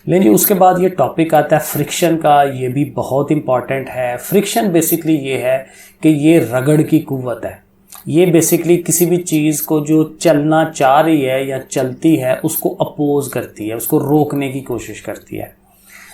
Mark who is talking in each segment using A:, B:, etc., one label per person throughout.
A: लेकिन जी उसके बाद ये टॉपिक आता है फ्रिक्शन का। ये भी बहुत इंपॉर्टेंट है। फ्रिक्शन बेसिकली ये है कि ये रगड़ की कुव्वत है। ये बेसिकली किसी भी चीज़ को जो चलना चाह रही है या चलती है उसको अपोज करती है, उसको रोकने की कोशिश करती है।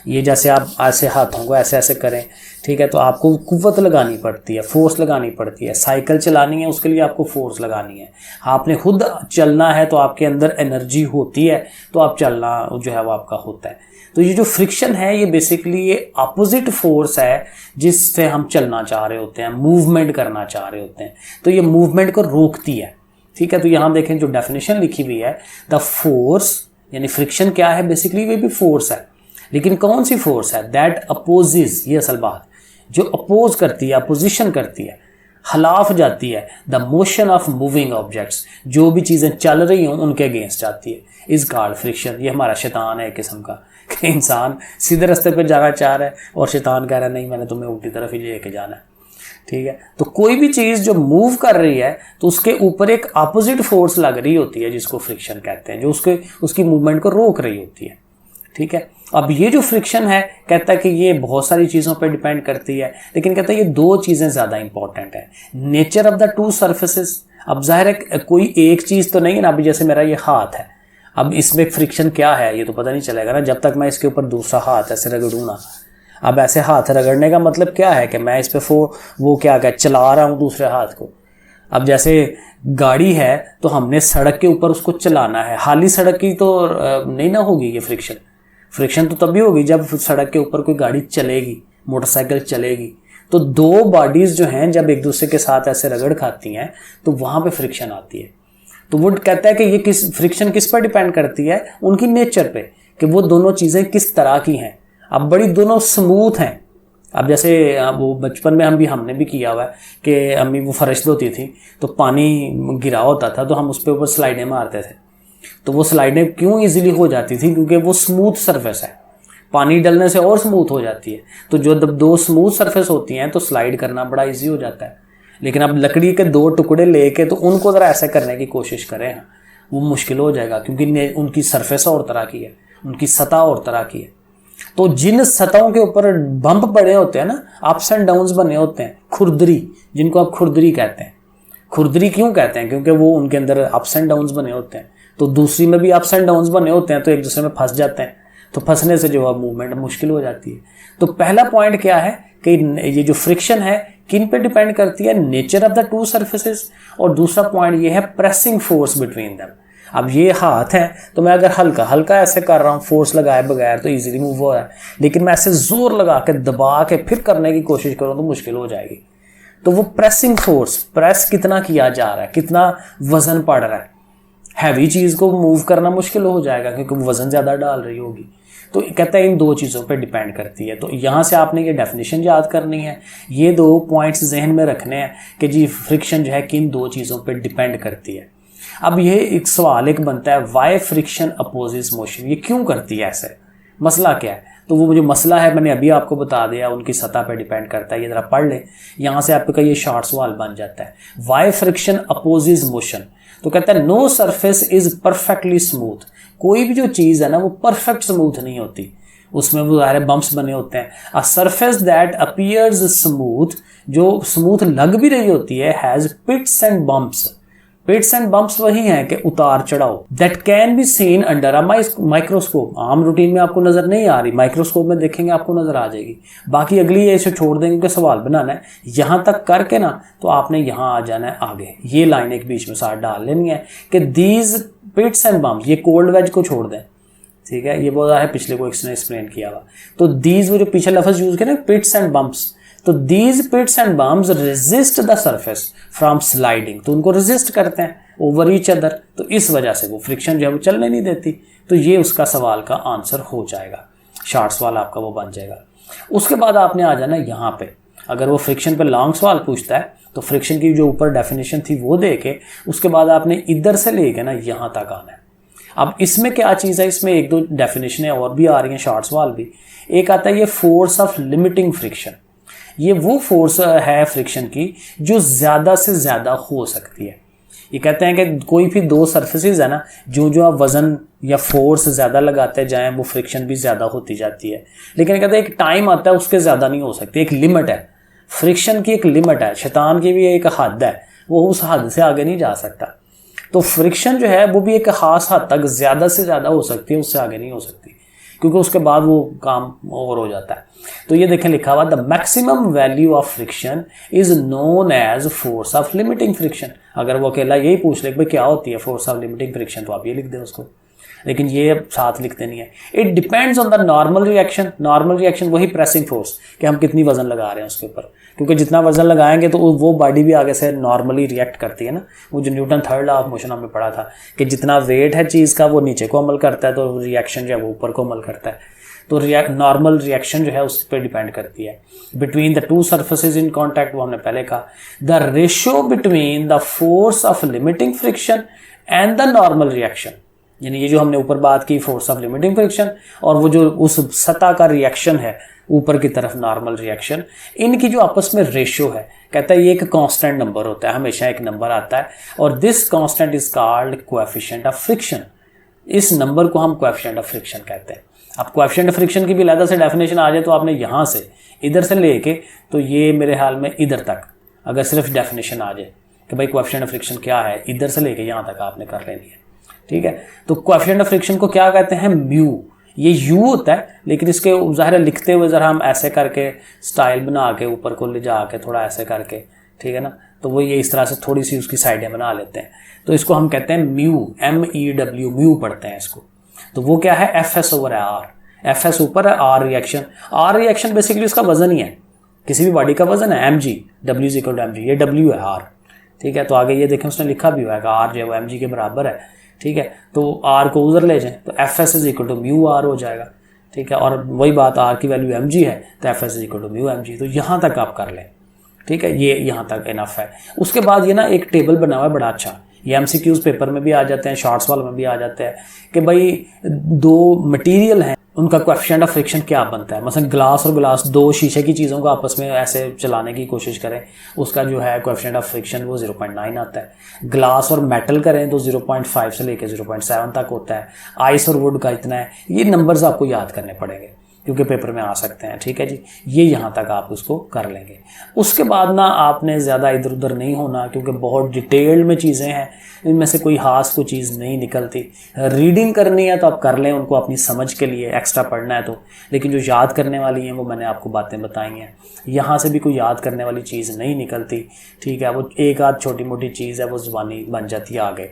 A: ये जैसे आप ऐसे हाथों को ऐसे ऐसे करें, ठीक है, तो आपको कुव्वत लगानी पड़ती है, फोर्स लगानी पड़ती है। साइकिल चलानी है उसके लिए आपको फोर्स लगानी है। आपने खुद चलना है तो आपके अंदर एनर्जी होती है, तो आप चलना जो है वो आपका होता है। तो ये जो फ्रिक्शन है ये बेसिकली ये अपोजिट फोर्स है जिससे हम चलना चाह रहे होते हैं, मूवमेंट करना चाह रहे होते हैं, तो ये मूवमेंट को रोकती है। ठीक है, तो यहाँ देखें जो डेफिनेशन लिखी हुई है, द फोर्स यानी फ्रिक्शन क्या है, बेसिकली ये भी फोर्स है, लेकिन कौन सी फोर्स है, दैट अपोजिज, ये असल बात, जो अपोज करती है, अपोजिशन करती है, खिलाफ जाती है, the motion of moving objects, जो भी चीज़ें चल रही हों उनके अगेंस्ट जाती है, इज कॉल्ड फ्रिक्शन। ये हमारा शैतान है एक किस्म का, कि इंसान सीधे रास्ते पे जाना चाह रहा है और शैतान कह रहा है नहीं मैंने तुम्हें उल्टी तरफ ही लेके जाना है। ठीक है, तो कोई भी चीज़ जो मूव कर रही है तो उसके ऊपर एक अपोजिट फोर्स लग रही होती है जिसको फ्रिक्शन कहते हैं, जो उसकी मूवमेंट को रोक रही होती है। ठीक है, अब ये जो फ्रिक्शन है कहता है कि ये बहुत सारी चीज़ों पर डिपेंड करती है, लेकिन कहता है ये दो चीज़ें ज़्यादा इंपॉर्टेंट है, nature of the two surfaces. अब जाहिर है कोई एक चीज़ तो नहीं है ना, अभी जैसे मेरा ये हाथ है, अब इसमें फ्रिक्शन क्या है ये तो पता नहीं चलेगा ना जब तक मैं इसके ऊपर दूसरा हाथ ऐसे रगड़ूँ ना। अब ऐसे हाथ रगड़ने का मतलब क्या है कि मैं इस पर वो क्या चला रहा हूँ दूसरे हाथ को। अब जैसे गाड़ी है तो हमने सड़क के ऊपर उसको चलाना है, खाली सड़क की तो नहीं ना होगी ये फ्रिक्शन तो तभी होगी जब सड़क के ऊपर कोई गाड़ी चलेगी, मोटरसाइकिल चलेगी। तो दो बॉडीज जो हैं जब एक दूसरे के साथ ऐसे रगड़ खाती हैं तो वहां पे फ्रिक्शन आती है। तो वो कहता है कि ये फ्रिक्शन किस पर डिपेंड करती है, उनकी नेचर पे, कि वो दोनों चीज़ें किस तरह की हैं। अब बड़ी दोनों स्मूथ हैं। अब जैसे वो बचपन में हमने भी किया हुआ है कि अम्मी वो फर्श धोती थी तो पानी गिरा होता था तो हम उस पर ऊपर स्लाइडें मारते थे, तो वो स्लाइडें क्यों इजीली हो जाती थी, क्योंकि वो स्मूथ सरफेस है, पानी डलने से और स्मूथ हो जाती है। तो जो जब दो स्मूथ सरफेस होती हैं तो स्लाइड करना बड़ा इजी हो जाता है। लेकिन अब लकड़ी के दो टुकड़े लेके तो उनको ज़रा ऐसे करने की कोशिश करें, वो मुश्किल हो जाएगा, क्योंकि उनकी सरफेस और तरह की है, उनकी सतह और तरह की है। तो जिन सतहों के ऊपर बम्प बने होते हैं ना, अप्स एंड डाउन्स बने होते हैं, खुरदरी, जिनको आप खुरदरी कहते हैं। खुरदरी क्यों कहते हैं, क्योंकि वो उनके अंदर अप्स एंड डाउन्स बने होते हैं। तो दूसरी में भी अप्स एंड डाउन्स बने होते हैं, तो एक दूसरे में फंस जाते हैं, तो फंसने से जो है मूवमेंट मुश्किल हो जाती है। तो पहला पॉइंट क्या है कि ये जो फ्रिक्शन है किन पे डिपेंड करती है, nature of the two surfaces. और दूसरा पॉइंट ये है प्रेसिंग फोर्स बिटवीन देम। अब ये हाथ है तो मैं अगर हल्का हल्का ऐसे कर रहा हूँ फोर्स लगाए बगैर तो इजीली मूव हो रहा है, लेकिन मैं ऐसे जोर लगा के दबा के फिर करने की कोशिश करूँ तो मुश्किल हो जाएगी। तो वो प्रेसिंग फोर्स, प्रेस कितना किया जा रहा है, कितना वजन पड़ रहा है, हैवी चीज़ को मूव करना मुश्किल हो जाएगा क्योंकि वो वजन ज़्यादा डाल रही होगी। तो कहता है इन दो चीज़ों पे डिपेंड करती है। तो यहाँ से आपने ये डेफिनेशन याद करनी है, ये दो पॉइंट्स जहन में रखने हैं कि जी फ्रिक्शन जो है किन दो चीज़ों पे डिपेंड करती है। अब ये एक सवाल एक बनता है, वाई फ्रिक्शन अपोजिस मोशन, ये क्यों करती है ऐसे, मसला क्या है। तो वो जो मसला है मैंने अभी आपको बता दिया, उनकी सतह पे डिपेंड करता है। ये ज़रा पढ़ ले, यहाँ से आपका ये शॉर्ट सवाल बन जाता है, वाई फ्रिक्शन अपोजिस मोशन। तो कहता है no surface is perfectly smooth, कोई भी जो चीज़ है ना वो परफेक्ट स्मूथ नहीं होती, उसमें वो सारे बम्प्स बने होते हैं। A surface that appears smooth, जो स्मूथ लग भी रही होती है, has pits and bumps. Pits and bumps वही हैं कि उतार चढ़ाव, that can be seen under a microscope. आम रूटीन में आपको नजर नहीं आ रही, माइक्रोस्कोप में देखेंगे आपको नजर आ जाएगी। बाकी अगली इसे छोड़ देंगे कि सवाल बनाना है, यहां तक करके ना तो आपने यहां आ जाना है आगे। ये लाइन एक बीच में साथ डाल लेनी है कि दीज पिट्स एंड बम्प्स, ये कोल्ड वेज को छोड़ दें, ठीक है, ये बोला है पिछले को इसने एक्सप्लेन किया हुआ। तो दीज वो जो पीछे लफ्ज यूज किया ना, पिट्स एंड बम्प्स, तो these pits and bumps resist the surface from sliding, तो उनको रेजिस्ट करते हैं ओवर ईच अदर, तो इस वजह से वो फ्रिक्शन जो है वो चलने नहीं देती। तो ये उसका सवाल का आंसर हो जाएगा, शॉर्ट सवाल आपका वो बन जाएगा। उसके बाद आपने आ जाना यहाँ पे, अगर वो फ्रिक्शन पे लॉन्ग सवाल पूछता है तो फ्रिक्शन की जो ऊपर डेफिनेशन थी वो दे के उसके बाद आपने इधर से लेके ना यहाँ तक आना है। अब इसमें क्या चीज़ है, इसमें एक दो डेफिनेशनें और भी आ रही हैं, शॉर्ट सवाल भी। एक आता है ये फोर्स ऑफ लिमिटिंग फ्रिक्शन, ये वो फोर्स है फ्रिक्शन की जो ज़्यादा से ज़्यादा हो सकती है। ये कहते हैं कि कोई भी दो सरफेसेस है ना, जो जो आप वजन या फोर्स ज़्यादा लगाते जाएं वो फ्रिक्शन भी ज़्यादा होती जाती है। लेकिन कहते हैं एक टाइम आता है उसके ज़्यादा नहीं हो सकती, एक लिमिट है फ्रिक्शन की, एक लिमिट है, शैतान की भी एक हद है, वो उस हद से आगे नहीं जा सकता। तो फ्रिक्शन जो है वो भी एक खास हद तक ज़्यादा से ज़्यादा हो सकती है, उससे आगे नहीं हो सकती, क्योंकि उसके बाद वो काम ओवर हो जाता है। तो ये देखें लिखा हुआ, the maximum value of friction is known as force of limiting friction. अगर वो अकेला यही पूछ ले भाई क्या होती है फोर्स ऑफ लिमिटिंग फ्रिक्शन, तो आप ये लिख दें उसको, लेकिन ये साथ लिखते नहीं है। It depends on the normal reaction. Normal reaction वही प्रेसिंग फोर्स, कि हम कितनी वजन लगा रहे हैं उसके ऊपर, क्योंकि जितना वजन लगाएंगे तो वो बॉडी भी आगे से नॉर्मली रिएक्ट करती है ना। वो जो Newton third law of motion हमने पढ़ा था कि जितना वेट है चीज़ का वो नीचे को अमल करता है, तो रिएक्शन जो है वो ऊपर को अमल करता है। तो नॉर्मल रिएक्शन जो है उस पर डिपेंड करती है। Between the two surfaces in contact, वो हमने पहले कहा, the ratio between the force of limiting friction and the normal reaction, यानी ये जो हमने ऊपर बात की फोर्स ऑफ लिमिटिंग फ्रिक्शन और वो जो उस सतह का रिएक्शन है ऊपर की तरफ नॉर्मल रिएक्शन, इनकी जो आपस में रेशियो है, कहता है ये एक कांस्टेंट नंबर होता है, हमेशा एक नंबर आता है, और this constant is called coefficient of friction. इस नंबर को हम कोएफिशिएंट ऑफ फ्रिक्शन कहते हैं। अब कोएफिशिएंट ऑफ फ्रिक्शन की भी अलग से डेफिनेशन आ जाए तो आपने यहाँ से इधर से लेके तो ये मेरे हाल में इधर तक अगर सिर्फ डेफिनेशन आ जाए कि भाई कोएफिशिएंट ऑफ फ्रिक्शन क्या है, इधर से लेके यहाँ तक आपने कर लेनी है, ठीक है। तो कोएफिशिएंट ऑफ फ्रिक्शन को क्या कहते हैं, म्यू। ये यू होता है, लेकिन इसके ज़ाहिर लिखते हुए ज़रा हम ऐसे करके स्टाइल बना के ऊपर को ले जा के थोड़ा ऐसे करके, ठीक है ना, तो वो ये इस तरह से थोड़ी सी उसकी साइडें बना लेते हैं। तो इसको हम कहते हैं म्यू, MEW, म्यू पढ़ते हैं इसको। तो वो क्या है, FS ओवर R। FS ऊपर है, R reaction. R reaction basically उसका वजन ही है, किसी भी बॉडी का वजन है, mg, W is equal to mg, ये W है R, ठीक है। तो आगे ये देखें उसने लिखा भी हुआ है कि R जो है वो mg के बराबर है, ठीक है। तो R को उधर ले जाएं तो FS is equal to mu R हो जाएगा, ठीक है। और वही बात R की वैल्यू mg है तो FS is equal to mu mg। तो यहाँ तक आप कर लें, ठीक है, ये यहाँ तक इनफ है। उसके बाद ये ना एक टेबल बना हुआ है बड़ा अच्छा, ये MCQs पेपर में भी आ जाते हैं, शॉर्ट्स वाले में भी आ जाते हैं कि भाई दो मटेरियल हैं उनका कोएफिशिएंट ऑफ फ्रिक्शन क्या बनता है। मतलब ग्लास और ग्लास, दो शीशे की चीज़ों को आपस में ऐसे चलाने की कोशिश करें, उसका जो है कोएफिशिएंट ऑफ फ्रिक्शन वो 0.9 आता है। ग्लास और मेटल करें तो 0.5 से लेकर 0.7 तक होता है। आइस और वुड का इतना है। ये नंबर्स आपको याद करने पड़ेंगे क्योंकि पेपर में आ सकते हैं, ठीक है जी। ये यहाँ तक आप उसको कर लेंगे। उसके बाद ना आपने ज़्यादा इधर उधर नहीं होना, क्योंकि बहुत डिटेल्ड में चीज़ें हैं, इनमें से कोई खास कोई चीज़ नहीं निकलती। रीडिंग करनी है तो आप कर लें उनको अपनी समझ के लिए, एक्स्ट्रा पढ़ना है तो, लेकिन जो याद करने वाली हैं वो मैंने आपको बातें बताई हैं। यहाँ से भी कोई याद करने वाली चीज़ नहीं निकलती, ठीक है। वो एक आध छोटी मोटी चीज़ है वो ज़ुबानी बन जाती है आगे।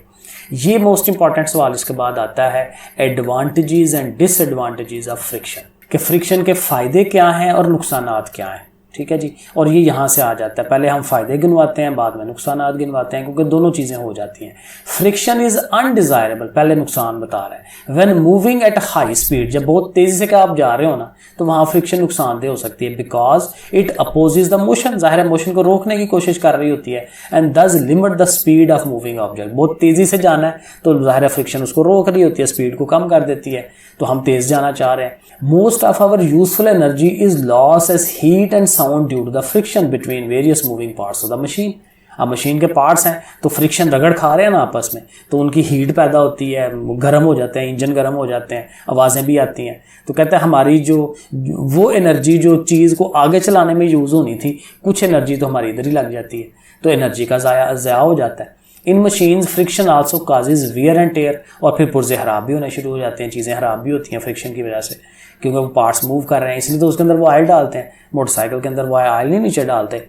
A: ये मोस्ट इंपॉर्टेंट सवाल इसके बाद आता है, advantages and disadvantages of friction, कि फ्रिक्शन के फ़ायदे क्या हैं और नुकसानात क्या हैं, ठीक है जी। और ये यहाँ से आ जाता है, पहले हम फ़ायदे गिनवाते हैं बाद में नुकसानात गिनवाते हैं, क्योंकि दोनों चीज़ें हो जाती हैं। फ्रिक्शन इज़ अनडिज़ायरेबल, पहले नुकसान बता रहे हैं। When moving at high speed, जब बहुत तेज़ी से आप जा रहे हो ना तो वहाँ फ्रिक्शन नुकसानदेह हो सकती है, because it opposes the motion, ज़ाहिर है मोशन को रोकने की कोशिश कर रही होती है, एंड दस limit the speed of moving object. बहुत तेज़ी से जाना है तो ज़ाहिर है फ्रिक्शन उसको रोक रही होती है, स्पीड को कम कर देती है, तो हम तेज़ जाना चाह रहे हैं। Most of our useful energy is loss as heat and sound due to the friction between various moving parts of the machine. अब मशीन के पार्ट्स हैं तो फ्रिक्शन रगड़ खा रहे हैं ना आपस में, तो उनकी हीट पैदा होती है, गर्म हो जाते हैं, इंजन गर्म हो जाते हैं, आवाज़ें भी आती हैं। तो कहते हैं हमारी जो वो एनर्जी जो चीज़ को आगे चलाने में यूज़ होनी थी, कुछ एनर्जी तो हमारी इधर ही लग जाती है, तो एनर्जी का ज़ाया हो जाता है। In machines friction also causes wear and tear, और फिर पुर्जे ख़राब भी होने शुरू हो जाते हैं, चीज़ें ख़राब भी होती हैं फ्रिक्शन की वजह से, क्योंकि वो पार्ट्स मूव कर रहे हैं, इसलिए तो उसके अंदर वो ऑयल डालते हैं। मोटरसाइकिल के अंदर वो ऑयल नहीं नीचे डालते,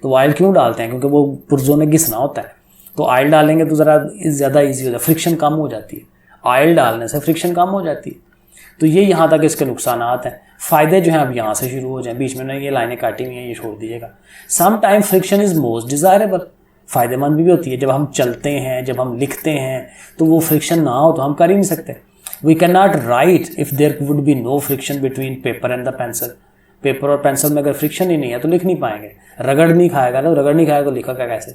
A: तो ऑयल क्यों डालते हैं, क्योंकि वो पुर्जों में घिसना होता है, तो ऑयल डालेंगे तो ज़रा ज़्यादा ईजी हो जाता है, फ्रिक्शन कम हो जाती है, ऑयल डालने से फ्रिक्शन कम हो जाती है। तो ये यहाँ तक इसके नुकसानात हैं। फ़ायदे जो हैं अब यहाँ से शुरू हो जाएं, बीच में ये लाइनें काटी हुई हैं, ये छोड़ दीजिएगा। Some time friction is most desirable, फ़ायदेमंद भी होती है। जब हम चलते हैं, जब हम लिखते हैं, तो वो फ्रिक्शन ना हो तो हम कर ही नहीं सकते। We can not write if there would be no friction between paper and the pencil. Paper और पेंसिल में अगर फ्रिक्शन ही नहीं है तो लिख नहीं पाएंगे, रगड़ नहीं खाएगा ना, रगड़ नहीं खाएगा तो लिखा क्या कैसे।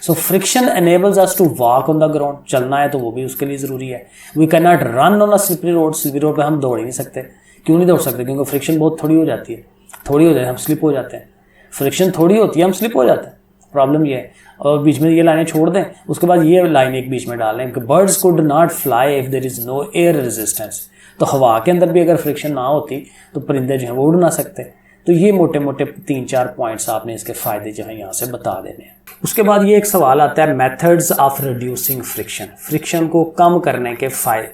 A: So friction enables us to walk on the ground, चलना है तो वो भी उसके लिए ज़रूरी है। We can not run on a slippery road, slippery road पर हम दौड़ ही नहीं सकते। क्यों नहीं दौड़ सकते, क्योंकि फ्रिक्शन बहुत थोड़ी हो जाती है, थोड़ी हो जाए हम स्लिप हो जाते हैं। फ्रिक्शन थोड़ी होती है हम स्लिप हो जाते हैं, प्रॉब्लम ये है। और बीच में ये लाइनें छोड़ दें, उसके बाद ये लाइन एक बीच में डाल लें कि birds could not fly if there is no air resistance. तो हवा के अंदर भी अगर फ्रिक्शन ना होती तो परिंदे जो हैं वो उड़ ना सकते। तो ये मोटे मोटे 3-4 पॉइंट्स आपने इसके फ़ायदे जो हैं यहाँ से बता देने हैं। उसके बाद ये एक सवाल आता है, methods of reducing friction, friction को कम करने के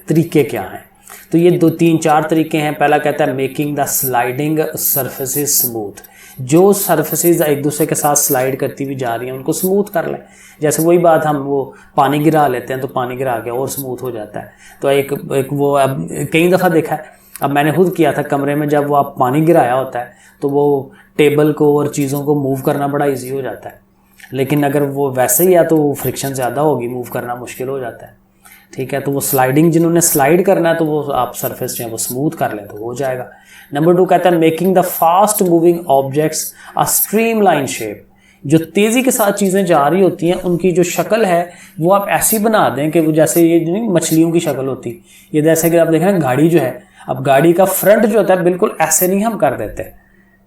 A: तरीके क्या हैं। तो ये 2-3-4 तरीके हैं। पहला कहता है making the sliding surfaces smooth, जो सरफेसेस एक दूसरे के साथ स्लाइड करती हुई जा रही हैं उनको स्मूथ कर लें। जैसे वही बात, हम वो पानी गिरा लेते हैं तो पानी गिरा के और स्मूथ हो जाता है। तो एक वो अब कई दफ़ा देखा है, अब मैंने खुद किया था कमरे में, जब वो आप पानी गिराया होता है तो वो टेबल को और चीज़ों को मूव करना बड़ा ईजी हो जाता है। लेकिन अगर वो वैसे ही है तो फ्रिक्शन ज़्यादा होगी, मूव करना मुश्किल हो जाता है। ठीक है, तो वो स्लाइडिंग, जिन्होंने स्लाइड करना है तो वो आप सरफेस जो है वो स्मूथ कर लें तो हो जाएगा। नंबर 2 कहता है making the fast moving objects a streamline shape, जो तेज़ी के साथ चीज़ें जा रही होती हैं उनकी जो शक्ल है वो आप ऐसी बना दें कि वो जैसे ये मछलियों की शक्ल होती, ये जैसे कि आप देख रहे हैं गाड़ी जो है, अब गाड़ी का फ्रंट जो होता है बिल्कुल ऐसे नहीं हम कर देते,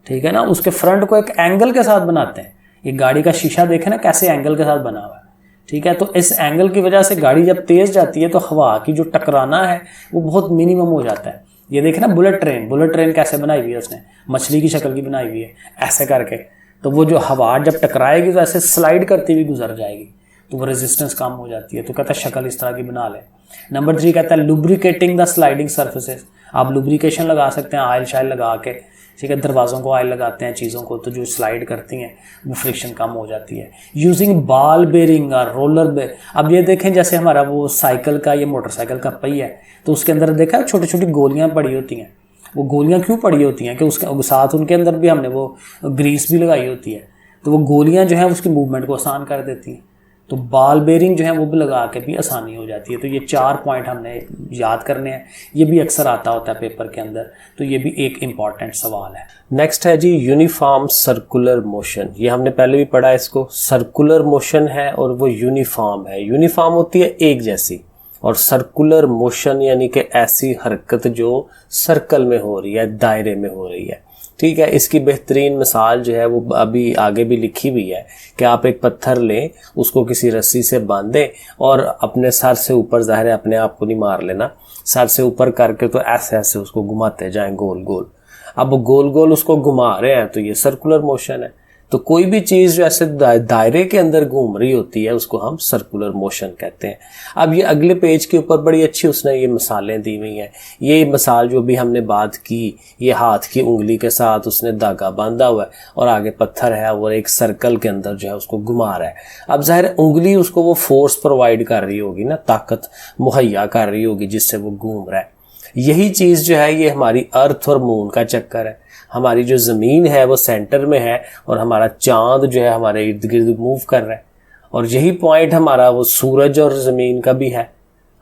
A: ठीक है ना, उसके फ्रंट को एक एंगल के साथ बनाते हैं। ये गाड़ी का शीशा देखें ना कैसे एंगल के साथ बना हुआ है, ठीक है। तो इस एंगल की वजह से गाड़ी जब तेज़ जाती है तो हवा की जो टकराना है वो बहुत मिनिमम हो जाता है। ये देखें ना बुलेट ट्रेन कैसे बनाई हुई है, उसने मछली की शक्ल की बनाई हुई है ऐसे करके, तो वो जो हवा जब टकराएगी तो ऐसे स्लाइड करती हुई गुजर जाएगी, तो वो रेजिस्टेंस कम हो जाती है। तो कहता है शक्ल इस तरह की बना लें। नंबर 3 कहता है लुब्रिकेटिंग द स्लाइडिंग सर्फेसेस, आप लुब्रिकेशन लगा सकते हैं, ऑयल शायल लगा के, ठीक है, दरवाज़ों को ऑयल लगाते हैं चीज़ों को, तो जो स्लाइड करती हैं वो फ्रिक्शन कम हो जाती है। यूजिंग बॉल बेरिंग और रोलर अब ये देखें जैसे हमारा वो साइकिल का या मोटरसाइकिल का पहिया है तो उसके अंदर देखा छोटी छोटी गोलियां पड़ी होती हैं। वो गोलियां क्यों पड़ी होती हैं कि उसके साथ उनके अंदर भी हमने वो ग्रीस भी लगाई होती है, तो वो गोलियां जो है उसकी मूवमेंट को आसान कर देती हैं। तो बॉल बेरिंग जो है वो भी लगा के भी आसानी हो जाती है। तो ये 4 पॉइंट हमने याद करने हैं, ये भी अक्सर आता होता है पेपर के अंदर, तो ये भी एक इम्पॉर्टेंट सवाल है।
B: नेक्स्ट है जी यूनिफॉर्म सर्कुलर मोशन, ये हमने पहले भी पढ़ा है इसको। सर्कुलर मोशन है और वो यूनिफॉर्म है। यूनिफॉर्म होती है एक जैसी, और सर्कुलर मोशन यानी कि ऐसी हरकत जो सर्कल में हो रही है, दायरे में हो रही है, ठीक है। इसकी बेहतरीन मिसाल जो है वो अभी आगे भी लिखी हुई है कि आप एक पत्थर लें, उसको किसी रस्सी से बांधें और अपने सर से ऊपर, ज़ाहिर है अपने आप को नहीं मार लेना, सर से ऊपर करके तो ऐसे ऐसे उसको घुमाते जाएं गोल गोल। अब गोल गोल उसको घुमा रहे हैं तो ये सर्कुलर मोशन है। तो कोई भी चीज़ जो ऐसे दायरे के अंदर घूम रही होती है उसको हम सर्कुलर मोशन कहते हैं। अब ये अगले पेज के ऊपर बड़ी अच्छी उसने ये मिसालें दी हुई हैं। ये मिसाल जो भी हमने बात की, ये हाथ की उंगली के साथ उसने धागा बांधा हुआ है और आगे पत्थर है और एक सर्कल के अंदर जो है उसको घुमा रहा है। अब ज़ाहिर उंगली उसको वो फोर्स प्रोवाइड कर रही होगी ना, ताकत मुहैया कर रही होगी जिससे वो घूम रहा है। यही चीज़ जो है ये हमारी अर्थ और मून का चक्कर है। हमारी जो ज़मीन है वो सेंटर में है और हमारा चांद जो है हमारे इर्द गिर्द मूव कर रहा है, और यही पॉइंट हमारा वो सूरज और ज़मीन का भी है।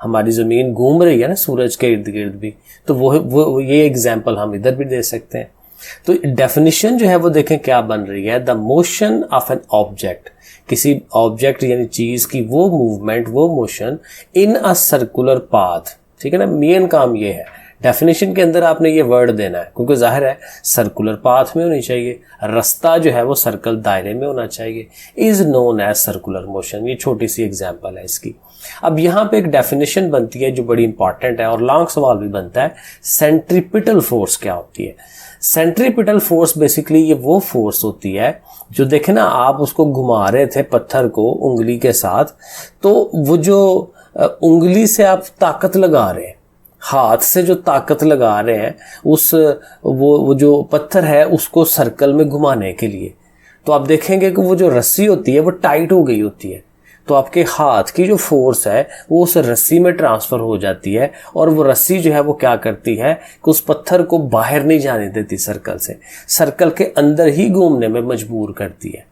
B: हमारी ज़मीन घूम रही है ना सूरज के इर्द गिर्द भी, तो वो ये एग्जाम्पल हम इधर भी दे सकते हैं। तो डेफिनेशन जो है वो देखें क्या बन रही है, the motion of an object, किसी ऑब्जेक्ट यानी चीज़ की वो मूवमेंट, वो motion in a circular path, ठीक है ना। मेन काम ये है, डेफिनेशन के अंदर आपने ये वर्ड देना है, क्योंकि जाहिर है सर्कुलर पाथ में होनी चाहिए, रास्ता जो है वो सर्कल दायरे में होना चाहिए। Is known as circular motion, ये छोटी सी एग्जांपल है इसकी। अब यहाँ पे एक डेफिनेशन बनती है जो बड़ी इंपॉर्टेंट है और लॉन्ग सवाल भी बनता है, सेंट्रीपिटल फोर्स क्या होती है। सेंट्रीपिटल फोर्स बेसिकली ये वो फोर्स होती है जो देखे ना, आप उसको घुमा रहे थे पत्थर को उंगली के साथ, तो वो जो उंगली से आप ताकत लगा रहे हैं, हाथ से जो ताकत लगा रहे हैं उस वो जो पत्थर है उसको सर्कल में घुमाने के लिए, तो आप देखेंगे कि वो जो रस्सी होती है वो टाइट हो गई होती है, तो आपके हाथ की जो फोर्स है वो उस रस्सी में ट्रांसफ़र हो जाती है, और वो रस्सी जो है वो क्या करती है कि उस पत्थर को बाहर नहीं जाने देती सर्कल से, सर्कल के अंदर ही घूमने में मजबूर करती है,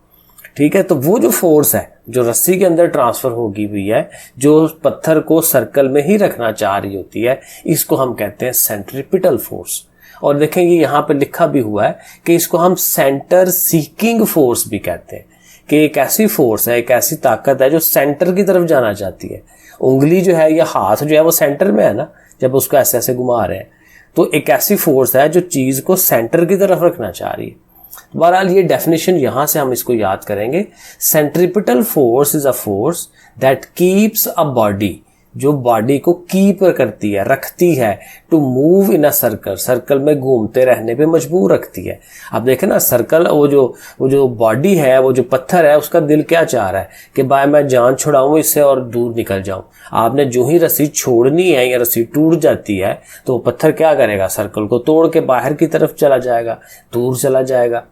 B: ठीक है। तो वो जो फोर्स है जो रस्सी के अंदर ट्रांसफ़र होगी हुई है, जो पत्थर को सर्कल में ही रखना चाह रही होती है, इसको हम कहते हैं सेंट्रीपिटल फोर्स। और देखेंगे यहाँ पे लिखा भी हुआ है कि इसको हम सेंटर सीकिंग फोर्स भी कहते हैं, कि एक ऐसी फोर्स है, एक ऐसी ताकत है जो सेंटर की तरफ जाना चाहती है। उंगली जो है या हाथ जो है वो सेंटर में है ना, जब उसको ऐसे ऐसे घुमा रहे हैं, तो एक ऐसी फोर्स है जो चीज़ को सेंटर की तरफ रखना चाह रही है। बहरहाल ये डेफिनेशन यहाँ से हम इसको याद करेंगे। Centripetal force is a force that keeps a body, जो बॉडी को कीप करती है, रखती है, to move in a circle, circle में घूमते रहने पे मजबूर रखती है। अब देखें ना, सर्कल वो जो बॉडी है, वो जो पत्थर है, उसका दिल क्या चाह रहा है कि भाई मैं जान छुड़ाऊं इससे और दूर निकल जाऊं। आपने जो ही रस्सी छोड़नी है या रस्सी टूट जाती है तो वो पत्थर क्या करेगा, सर्कल को तोड़ के बाहर की तरफ चला जाएगा, दूर चला जाएगा।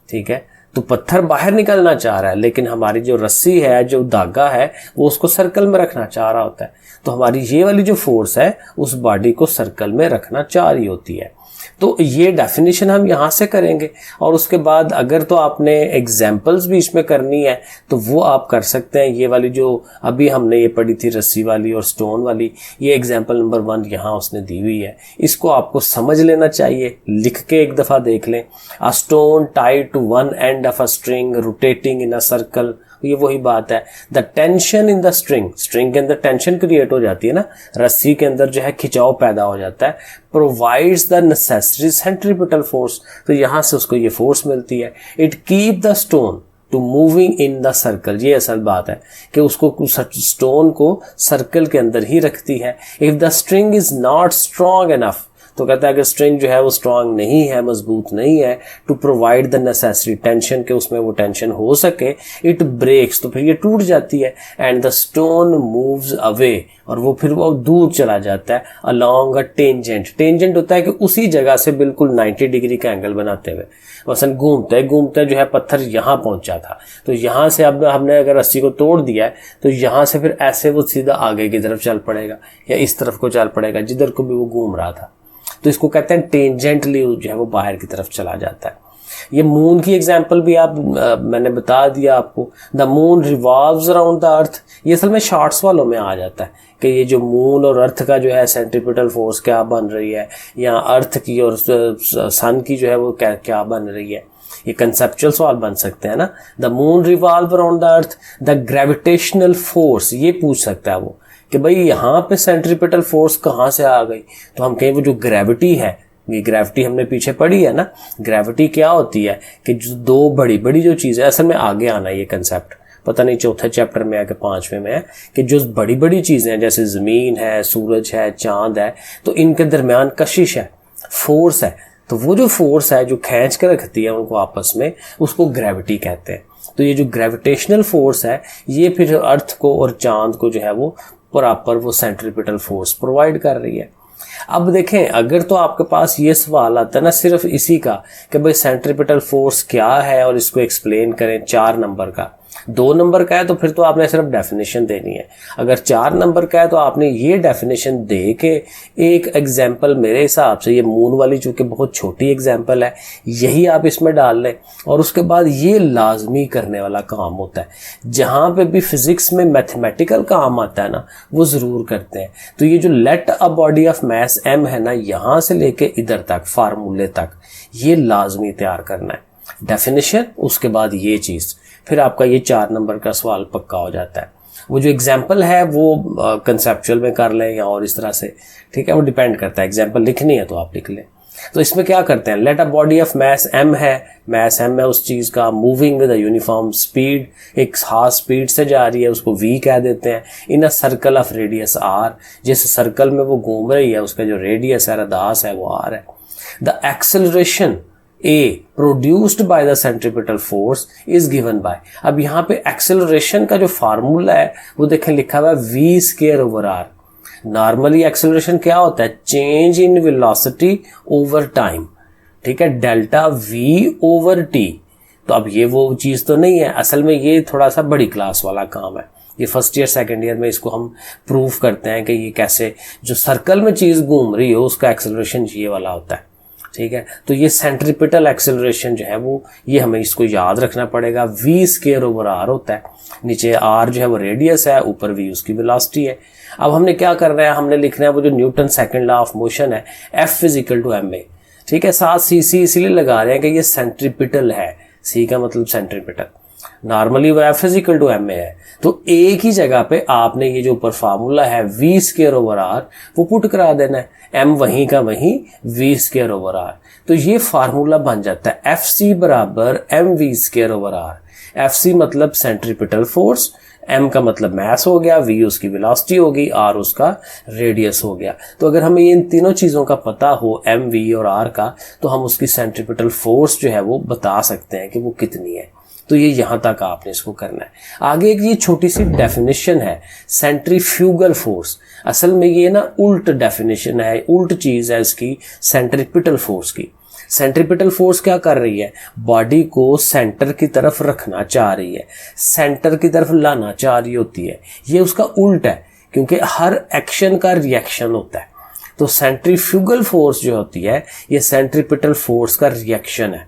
B: ठीक है, तो पत्थर बाहर निकलना चाह रहा है, लेकिन हमारी जो रस्सी है, जो धागा है, वो उसको सर्कल में रखना चाह रहा होता है। तो हमारी ये वाली जो फोर्स है उस बॉडी को सर्कल में रखना चाह रही होती है। तो ये डेफिनेशन हम यहाँ से करेंगे, और उसके बाद अगर तो आपने एग्जाम्पल्स भी इसमें करनी है तो वो आप कर सकते हैं। ये वाली जो अभी हमने ये पढ़ी थी रस्सी वाली और स्टोन वाली, ये एग्जाम्पल नंबर 1 यहाँ उसने दी हुई है। इसको आपको समझ लेना चाहिए, लिख के एक दफ़ा देख लें। A stone tied to one end of a string rotating in a circle, ये वही बात है। The tension in the string, string के अंदर टेंशन क्रिएट हो जाती है ना, रस्सी के अंदर जो है खिंचाव पैदा हो जाता है। Provides the necessary centripetal force, तो यहां से उसको ये फोर्स मिलती है। It keep the stone to moving in the circle, ये असल बात है कि उसको स्टोन को सर्कल के अंदर ही रखती है। If the string is not strong enough, तो कहता है अगर स्ट्रिंग जो है वो स्ट्रांग नहीं है, मजबूत नहीं है, to provide the necessary tension, के उसमें वो टेंशन हो सके, इट ब्रेक्स, तो फिर ये टूट जाती है। And the stone moves away, और वो फिर वो दूर चला जाता है अलोंग अ टेंजेंट। टेंजेंट होता है कि उसी जगह से बिल्कुल 90 डिग्री का एंगल बनाते हुए, मसलन घूमते घूमते जो है पत्थर यहाँ पहुंचा था, तो यहाँ से अब हमने अगर रस्सी को तोड़ दिया है तो यहाँ से फिर ऐसे वो सीधा आगे की तरफ चल पड़ेगा या इस तरफ को चल पड़ेगा जिधर को भी वो घूम रहा था। तो इसको कहते हैं टेंजेंटली जो है वो बाहर की तरफ चला जाता है। ये मून की एग्जांपल भी मैंने बता दिया आपको। The moon revolves around the earth, ये असल में शॉर्ट्स वालों में आ जाता है कि ये जो मून और अर्थ का जो है सेंट्रीपिटल फोर्स क्या बन रही है, या अर्थ की और सन की जो है वो क्या बन रही है। ये कंसेप्चुअल सवाल बन सकते हैं ना। The moon revolve around the earth, the gravitational force, ये पूछ सकता है वो कि भाई यहाँ पे सेंट्रीपिटल फोर्स कहाँ से आ गई। तो हम कहें वो जो ग्रेविटी है, ये ग्रेविटी हमने पीछे पढ़ी है ना। ग्रेविटी क्या होती है कि जो दो बड़ी बड़ी जो चीज़ है, असल में आगे आना ये कंसेप्ट, पता नहीं चौथे चैप्टर में है कि 5वें में है, कि जो बड़ी बड़ी चीज़ें हैं जैसे ज़मीन है, सूरज है, चांद है, तो इनके दरमियान कशिश है, फोर्स है। तो वो जो फोर्स है जो खींच कर रखती है उनको आपस में, उसको ग्रेविटी कहते हैं। तो ये जो ग्रेविटेशनल फोर्स है ये फिर अर्थ को और चांद को जो है वो प्रॉपर वो सेंट्रीपिटल फोर्स प्रोवाइड कर रही है। अब देखें, अगर तो आपके पास ये सवाल आता है ना सिर्फ इसी का कि भाई सेंट्रीपिटल फोर्स क्या है और इसको एक्सप्लेन करें 4 नंबर का, 2 नंबर का है तो फिर तो आपने सिर्फ डेफिनेशन देनी है। अगर 4 नंबर का है तो आपने ये डेफिनेशन दे के एक एग्जाम्पल, मेरे हिसाब से ये मून वाली चूंकि बहुत छोटी एग्जाम्पल है, यही आप इसमें डाल लें, और उसके बाद ये लाजमी करने वाला काम होता है। जहाँ पे भी फिजिक्स में मैथमेटिकल काम आता है ना, वो ज़रूर करते हैं। तो ये जो let a body of mass m है ना, यहाँ से लेके इधर तक फार्मूले तक ये लाजमी तैयार करना है। डेफिनेशन, उसके बाद ये चीज़, फिर आपका ये 4 नंबर का सवाल पक्का हो जाता है। वो जो एग्जाम्पल है वो कंसेप्चुअल में कर लें या और इस तरह से, ठीक है, वो डिपेंड करता है। एग्जाम्पल लिखनी है तो आप लिख लें। तो इसमें क्या करते हैं, let a body of mass m है, मास m है उस चीज़ का, moving with a uniform speed, एक खास स्पीड से जा रही है, उसको v कह देते हैं। In a circle of radius r, जिस सर्कल में वो घूम रही है उसका जो रेडियस है, रदास है, वो r है। The acceleration A produced by the centripetal force is given by, अब यहाँ पे एक्सेलरेशन का जो फार्मूला है वो देखें लिखा हुआ है v²/r। नॉर्मली एक्सेलरेशन क्या होता है, change in velocity over time, ठीक है, डेल्टा v/t। तो अब ये वो चीज़ तो नहीं है, असल में ये थोड़ा सा बड़ी क्लास वाला काम है। ये फर्स्ट ईयर सेकंड ईयर में इसको हम प्रूव करते हैं कि ये कैसे जो सर्कल में चीज़ घूम रही हो उसका एक्सेलरेशन ये वाला होता है, ठीक है। तो ये सेंट्रीपिटल एक्सेलरेशन जो है वो, ये हमें इसको याद रखना पड़ेगा, v²/r होता है। नीचे r जो है वो रेडियस है, ऊपर v उसकी वेलोसिटी है। अब हमने क्या करना है, हमने लिखना है वो जो Newton second law of motion है, F = ma, ठीक है। साथ c इसीलिए लगा रहे हैं कि ये सेंट्रीपिटल है, c का मतलब सेंट्रीपिटल, नॉर्मली वो F = ma है। तो एक ही जगह पे आपने ये जो ऊपर फार्मूला है v²/r वो पुट करा देना है, m वहीं का वहीं, v²/r। तो ये फार्मूला बन जाता है FC बराबर mv²/r। FC मतलब सेंट्रीपिटल फोर्स, m का मतलब मास हो गया, v उसकी वेलोसिटी होगी, r उसका रेडियस हो गया। तो अगर हमें इन तीनों चीज़ों का पता हो m, v और r का, तो हम उसकी सेंट्रीपिटल फोर्स जो है वो बता सकते हैं कि वो कितनी है। तो ये यहाँ तक आपने इसको करना है। आगे एक ये छोटी सी डेफिनेशन है सेंट्रीफ्यूगल फोर्स। असल में ये ना उल्ट डेफिनेशन है, उल्ट चीज़ है इसकी सेंट्रीपिटल फोर्स की। सेंट्रीपिटल फोर्स क्या कर रही है, बॉडी को सेंटर की तरफ रखना चाह रही है, सेंटर की तरफ लाना चाह रही होती है। ये उसका उल्ट है, क्योंकि हर एक्शन का रिएक्शन होता है। तो सेंट्रीफ्यूगल फोर्स जो होती है ये सेंट्रीपिटल फोर्स का रिएक्शन है।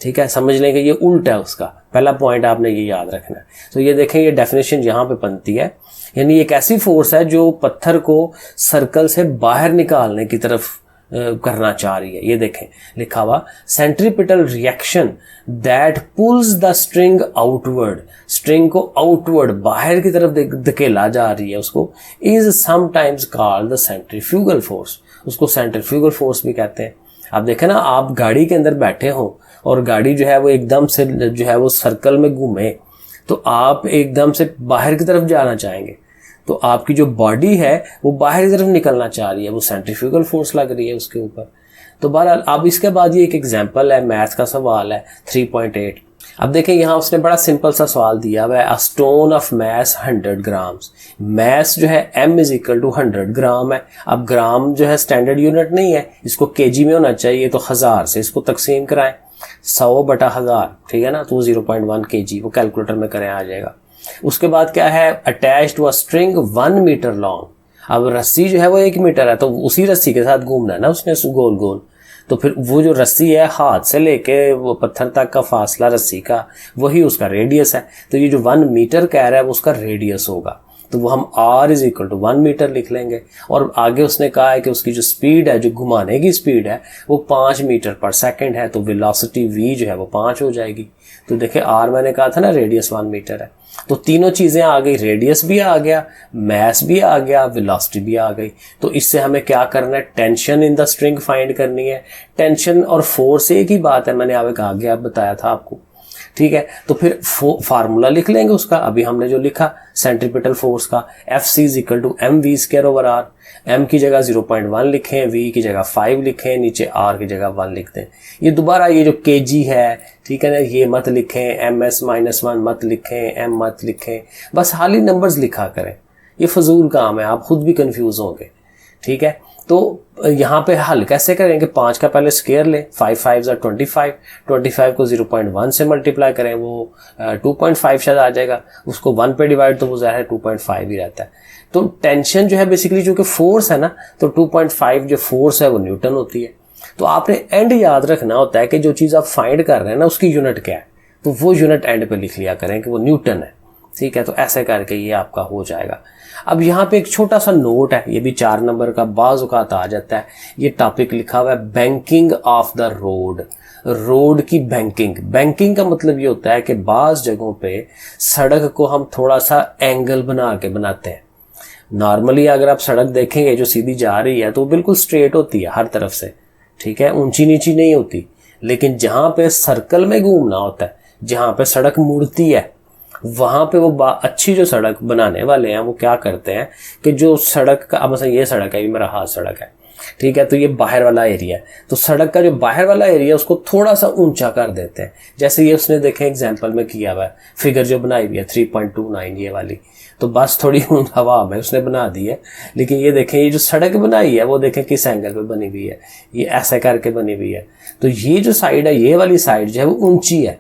B: ठीक है, समझ लें कि ये उल्टा है उसका। पहला पॉइंट आपने ये याद रखना है। तो ये देखें, ये डेफिनेशन यहाँ पे बनती है, यानी एक ऐसी फोर्स है जो पत्थर को सर्कल से बाहर निकालने की तरफ करना चाह रही है। ये देखें लिखा हुआ, centripetal reaction that pulls the string outward, string को आउटवर्ड बाहर की तरफ धकेला जा रही है, उसको is sometimes called the centrifugal force. उसको सेंट्रीफ्यूगल फोर्स भी कहते हैं। आप देखें ना, आप गाड़ी के अंदर बैठे हो और गाड़ी जो है वो एकदम से जो है वो सर्कल में घूमे, तो आप एकदम से बाहर की तरफ जाना चाहेंगे, तो आपकी जो बॉडी है वो बाहर की तरफ निकलना चाह रही है, वो सेंट्रीफ्यूगल फोर्स लग रही है उसके ऊपर। तो बहरहाल अब इसके बाद ये एक एग्जांपल है, मैथ्स का सवाल है 3.8। अब देखें यहाँ उसने बड़ा सिंपल सा सवाल दिया हुआ है, a stone of mass 100 grams. Mass जो है m = 100 ग्राम है। अब ग्राम जो है स्टैंडर्ड यूनिट नहीं है, इसको केजी में होना चाहिए, तो 1000 से इसको तकसीम कराएं, 100/1000, ठीक है ना, तो 0.1 kg, वो कैलकुलेटर में करें आ जाएगा। उसके बाद क्या है, attached to a string 1 metre long. अब रस्सी जो है वो 1 मीटर है, तो उसी रस्सी के साथ घूमना है ना उसने गोल गोल। तो फिर वो जो रस्सी है हाथ से लेके वो पत्थर तक का फासला रस्सी का, वही उसका रेडियस है। तो ये जो 1 मीटर कह रहा है वो उसका रेडियस होगा, तो वो हम r = 1 मीटर लिख लेंगे। और आगे उसने कहा है कि उसकी जो स्पीड है, जो घुमाने की स्पीड है, वो 5 मीटर/सेकंड है, तो वेलोसिटी v जो है वो 5 हो जाएगी। तो देखिए r मैंने कहा था ना रेडियस 1 मीटर है, तो तीनों चीजें आ गई, रेडियस भी आ गया, मास भी आ गया, वेलोसिटी भी आ गई। तो इससे हमें क्या करना है, tension in the string find करनी है। टेंशन और फोर्स एक ही बात है, मैंने आगे बताया था आपको, ठीक है। तो फिर फार्मूला लिख लेंगे उसका, अभी हमने जो लिखा सेंट्रीपिटल फोर्स का, FC = mv²/r। m की जगह 0.1 लिखें, v की जगह 5 लिखें, नीचे r की जगह 1 लिखते हैं। ये दोबारा ये जो kg है, ठीक है ना, ये मत लिखें, ms-1 मत लिखें, m मत लिखें, बस खाली नंबर्स लिखा करें। ये फजूल काम है, आप खुद भी कंफ्यूज होंगे, ठीक है। तो यहाँ पे हल कैसे करेंगे, 5 का पहले स्क्वायर लें, 5 5 = 25, 25 को 0.1 से मल्टीप्लाई करें, वो 2.5 शायद आ जाएगा, उसको 1 पे डिवाइड तो वो ज़ाहिर है 2.5 ही रहता है। तो टेंशन जो है बेसिकली जो कि फोर्स है ना, तो 2.5 जो फोर्स है वो न्यूटन होती है। तो आपने एंड याद रखना होता है कि जो चीज़ आप फाइंड कर रहे हैं ना उसकी यूनिट क्या है, तो वो यूनिट एंड पे लिख लिया करें कि वो न्यूटन है, ठीक है। तो ऐसे करके ये आपका हो जाएगा। अब यहाँ पे एक छोटा सा नोट है, ये भी 4 नंबर का बाज़ औक़ात आ जाता है। ये टॉपिक लिखा हुआ है banking of the road, road की बैंकिंग। बैंकिंग का मतलब ये होता है कि बाज़ जगहों पे सड़क को हम थोड़ा सा एंगल बना के बनाते हैं। नॉर्मली अगर आप सड़क देखेंगे जो सीधी जा रही है तो वो बिल्कुल स्ट्रेट होती है हर तरफ से, ठीक है, ऊंची नीची नहीं होती। लेकिन जहाँ पे सर्कल में घूमना होता है, जहाँ पे सड़क मुड़ती है, वहां पे वो अच्छी जो सड़क बनाने वाले हैं वो क्या करते हैं कि जो सड़क का, अब मतलब ये सड़क है, ये मेरा हाथ सड़क है, ठीक है, तो ये बाहर वाला एरिया है, तो सड़क का जो बाहर वाला एरिया उसको थोड़ा सा ऊंचा कर देते हैं। जैसे ये उसने देखे एग्जांपल में किया हुआ है, फिगर जो बनाई हुई है 3.29 ये वाली, तो बस थोड़ी हवा में उसने बना दी है। लेकिन ये देखें, ये जो सड़क बनाई है वो देखें किस एंगल पे बनी हुई है, ये ऐसे करके बनी हुई है। तो ये जो साइड है, ये वाली साइड जो है वो ऊंची है,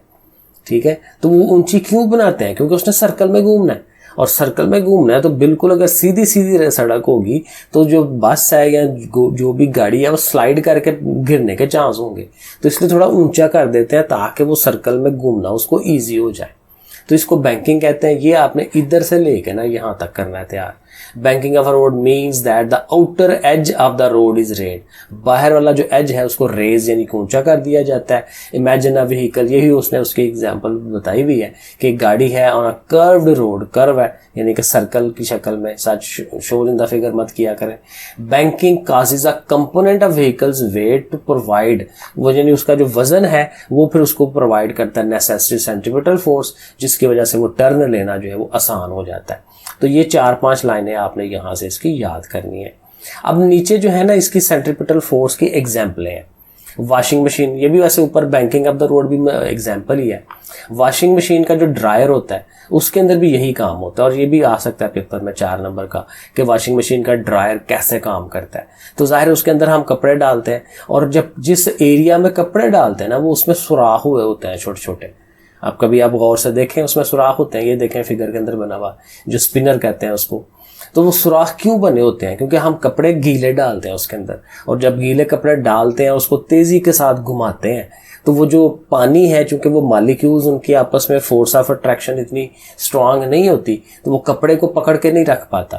B: ठीक है। तो वो ऊंची क्यों बनाते हैं, क्योंकि उसने सर्कल में घूमना है, और सर्कल में घूमना है तो बिल्कुल अगर सीधी सीधी सड़क होगी तो जो बस है या जो भी गाड़ी है वो स्लाइड करके गिरने के चांस होंगे। तो इसलिए थोड़ा ऊंचा कर देते हैं ताकि वो सर्कल में घूमना उसको ईजी हो जाए। तो इसको बैंकिंग कहते हैं। ये आपने इधर से लेके ना यहाँ तक करना है तैयार। Banking of a road means that the outer as of the road is red, बाहर वाला जो एज है उसको रेज यानी कि ऊंचा कर दिया जाता है। इमेजिन अ व्हीकल, यही उसने उसकी एग्जांपल बताई हुई है कि एक गाड़ी है on a curved road, curve है यानी कि सर्कल की शक्ल में, सच शोर इन द फिगर मत किया करें। Banking causes a component of vehicles weight to provide, वो यानी उसका जो वजन है वो फिर उसको प्रोवाइड करता है नेसेसरी सेंट्रीपिटल फोर्स, जिसकी वजह से वो टर्न लेना जो है वो आसान हो जाता है। तो ये 4-5 लाइनें आपने यहाँ से इसकी याद करनी है। अब नीचे जो है ना इसकी सेंट्रीपिटल फोर्स की एग्जाम्पलें हैं। वॉशिंग मशीन, ये भी वैसे ऊपर बैंकिंग ऑफ द रोड भी एग्जाम्पल ही है। वॉशिंग मशीन का जो ड्रायर होता है उसके अंदर भी यही काम होता है, और ये भी आ सकता है पेपर में 4 नंबर का कि वॉशिंग मशीन का ड्रायर कैसे काम करता है। तो जाहिर है उसके अंदर हम कपड़े डालते हैं, और जब जिस एरिया में कपड़े डालते हैं ना वो उसमें सुराख हुए होते हैं छोटे छोटे। आप कभी आप गौर से देखें उसमें सुराख होते हैं, ये देखें फिगर के अंदर बना हुआ जो स्पिनर कहते हैं उसको। तो वो सुराख क्यों बने होते हैं? क्योंकि हम कपड़े गीले डालते हैं उसके अंदर, और जब गीले कपड़े डालते हैं उसको तेजी के साथ घुमाते हैं तो वो जो पानी है, चूंकि वो मॉलिक्यूल्स उनकी आपस में फोर्स ऑफ अट्रैक्शन इतनी स्ट्रांग नहीं होती तो वो कपड़े को पकड़ के नहीं रख पाता।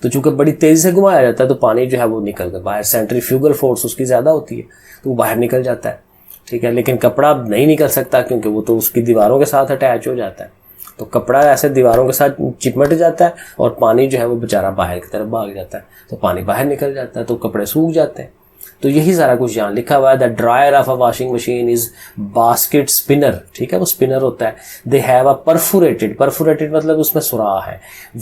B: तो चूंकि बड़ी तेजी से घुमाया जाता है तो पानी जो है वो निकल कर बाहर, सेंट्रीफ्यूगल फोर्स उसकी ज्यादा होती है तो वो बाहर निकल जाता है, ठीक है। लेकिन कपड़ा नहीं निकल सकता क्योंकि वो तो उसकी दीवारों के साथ अटैच हो जाता है। तो कपड़ा ऐसे दीवारों के साथ चिपट जाता है और पानी जो है वो बेचारा बाहर की तरफ भाग जाता है, तो पानी बाहर निकल जाता है, तो कपड़े सूख जाते हैं। तो यही सारा कुछ यहाँ लिखा हुआ है। The dryer of a washing machine is basket spinner, ठीक है, वो स्पिनर होता है। They have a perforated, perforated मतलब उसमें सुराख है,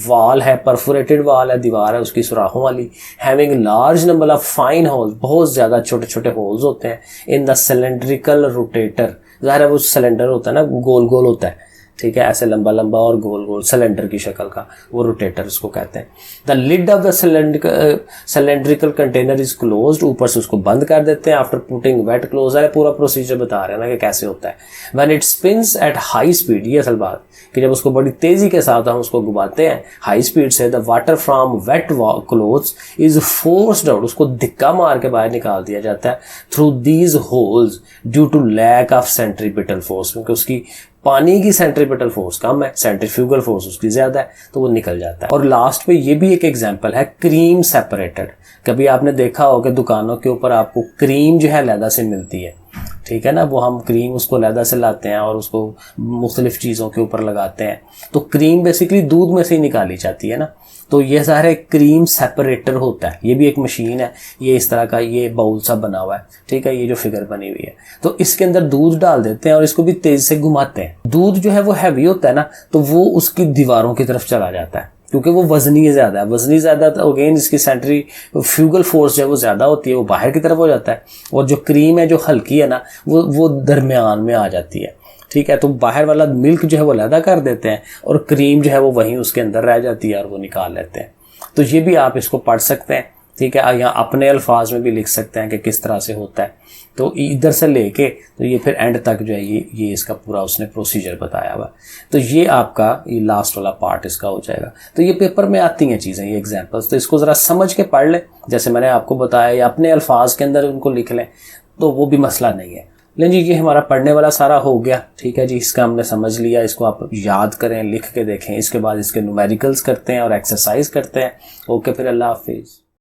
B: वाल है, परफोरेटेड वाल है, दीवार है उसकी सुराखों वाली। Having large number of fine holes, बहुत ज्यादा छोटे छोटे होल्स होते हैं। इन द सिलेंड्रिकल रोटेटर, ज़ाहिर है वो सिलेंडर होता है ना, गोल गोल होता है, ठीक है, ऐसे लंबा लंबा और गोल गोल सिलेंडर की शक्ल का, वो रोटेटर उसको कहते हैं। The lid of the cylindrical container is closed, ऊपर से उसको बंद कर देते हैं। आफ्टर पुटिंग वेट क्लोज है, पूरा प्रोसीजर बता रहे हैं ना कि कैसे होता है। When it spins at high speed, ये असल बात कि जब उसको बड़ी तेजी के साथ हम उसको घुमाते हैं हाई स्पीड से, the water from wet clothes is forced out, उसको धिक्का मार के बाहर निकाल दिया जाता है through these holes due to lack of centripetal force, क्योंकि उसकी पानी की सेंट्रीपिटल फोर्स कम है, सेंट्रीफ्यूगल फोर्स उसकी ज्यादा है, तो वो निकल जाता है। और लास्ट पे ये भी एक एग्जांपल है क्रीम सेपरेटेड। कभी आपने देखा हो कि दुकानों के ऊपर आपको क्रीम जो है लैदा से मिलती है, ठीक है ना, वो हम क्रीम उसको लैदा से लाते हैं और उसको मुख्तलिफ चीज़ों के ऊपर लगाते हैं। तो क्रीम बेसिकली दूध में से ही निकाली जाती है ना, तो ये सारा क्रीम सेपरेटर होता है। ये भी एक मशीन है, ये इस तरह का ये बाउल सा बना हुआ है, ठीक है, ये जो फिगर बनी हुई है, तो इसके अंदर दूध डाल देते हैं और इसको भी तेज से घुमाते हैं। दूध जो है वो हैवी होता है ना, तो वो उसकी दीवारों की तरफ चला जाता है क्योंकि वो वजनी ज्यादा है। वजनी ज्यादा तो अगेन इसकी सेंट्रीफ्यूगल फोर्स जो है वो ज्यादा होती है, वो बाहर की तरफ हो जाता है। और जो क्रीम है जो हल्की है ना, वो दरमियान में आ जाती है, ठीक है। तो बाहर वाला मिल्क जो है वो अलग कर देते हैं और क्रीम जो है वो वहीं उसके अंदर रह जाती है और वो निकाल लेते हैं। तो ये भी आप इसको पढ़ सकते हैं, ठीक है। यहाँ अपने अल्फाज में भी लिख सकते हैं कि किस तरह से होता है। तो इधर से लेके तो ये फिर एंड तक जो है ये इसका पूरा उसने प्रोसीजर बताया हुआ। तो ये आपका ये लास्ट वाला पार्ट इसका हो जाएगा। तो ये पेपर में आती हैं चीज़ें, ये एग्जांपल्स, तो इसको ज़रा समझ के पढ़ लें जैसे मैंने आपको बताया, या अपने अल्फाज के अंदर उनको लिख लें तो वो भी मसला नहीं है। लेकिन जी ये हमारा पढ़ने वाला सारा हो गया, ठीक है जी, इसका हमने समझ लिया। इसको आप याद करें, लिख के देखें, इसके बाद इसके न्यूमेरिकल्स करते हैं और एक्सरसाइज करते हैं। ओके, फिर अल्लाह हाफिज़।